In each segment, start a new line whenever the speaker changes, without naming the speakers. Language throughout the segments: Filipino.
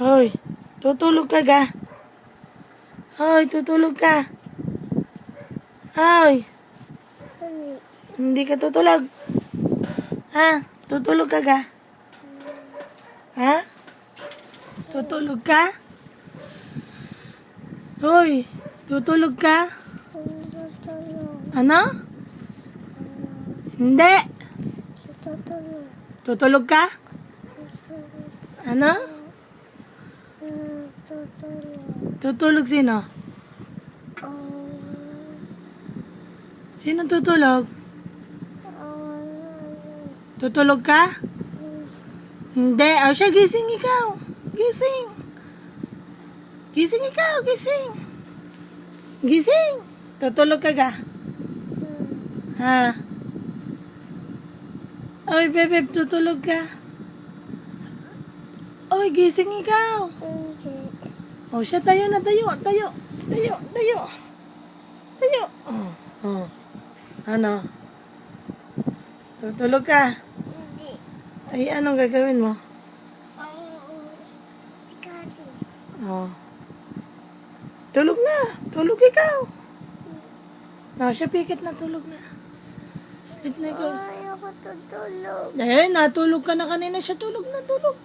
Hoy, tutulog ka ga? Hoy, tutulog ka. Hoy, hindi ka tutulog. Ha? Tutulog ka ga? Ha? Tutulog ka? Hoy, tutulog ka? Ano? Hindi. Tutulog ka? Ano? Tutulog sino? Sino tutulog? Tutulog ka? Hindi. O siya, gising ikaw. Gising. Gising ikaw, gising. Gising. Tutulog ka ga? Ha? Oy, bebe, tutulog ka? Oy, gising ikaw. O siya, tayo na, tayo. Tayo. Tayo, tayo. Tayo. Oh. Ano? Tutulog ka? Ay, anong gagawin mo? Oh. Tulog na. Tulog ikaw. No, siya pikit na. Tulog na. Sleep na ikaw.
Ayoko tutulog.
Eh, natulog ka na kanina. Siya tulog na. Tulog.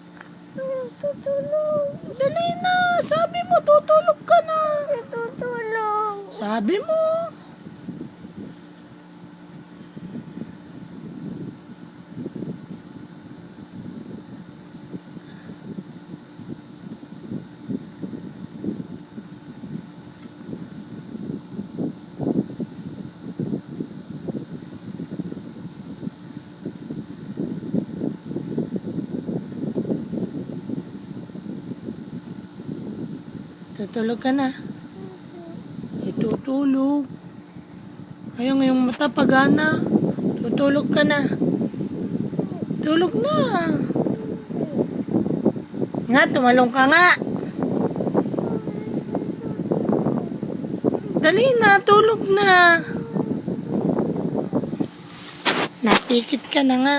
Tutulog.
Dali na. Sabi mo, tutulog ka na.
Tutulog.
Sabi mo. Tutulog ka na. Ay, tutulog. Ayun, ngayong mata pagana. Tutulog ka na. Tulog na. Nga, tumalong ka nga. Dali na, tulog na. Napikit ka na nga.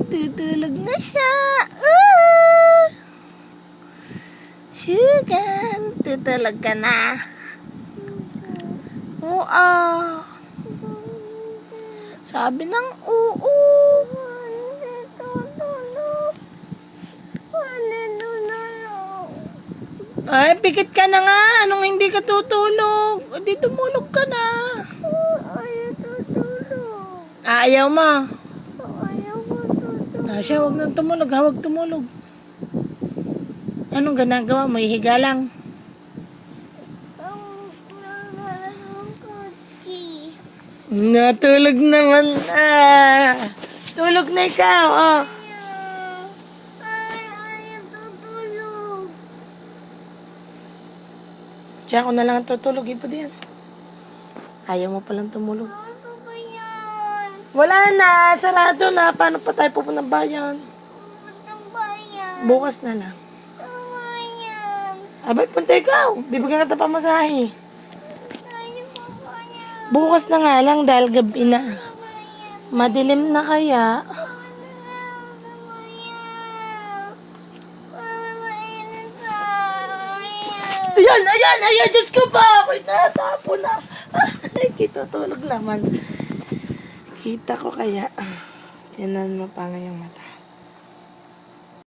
Tutulog na siya. Sugan, tutulog ka na. Oo. Sabi ng oo. Ay, pikit ka na nga. Anong hindi ka tutulog? Di tumulog ka na.
Ayaw tutulog.
Ayaw mo.
Ayaw ko tutulog.
Siya, huwag nang tumulog. Huwag tumulog. Anong ginagawa mo? Ihiga lang.
Ang kotse.
Natulog naman. Tulog na ikaw. Oh.
Ayaw tutulog.
Diyan ako na lang tutulog. Ipo din. Ayaw mo palang tumulog.
Ano ba yan?
Wala na. Sarado na. Paano pa tayo pupunta ng bayan?
Ano ba yan?
Bukas na lang.
Ano ba yan?
Abay, punta ikaw. Bibigyan ka pa masahe.
Ano ba yan?
Bukas na nga lang dahil gabi na.
Ano ba yan?
Madilim na kaya. Ayan, Diyos ko ba? Ako'y natapo na. Ay, kitutulog naman. Kita ko kaya. Tinan mo pa ngayong mata.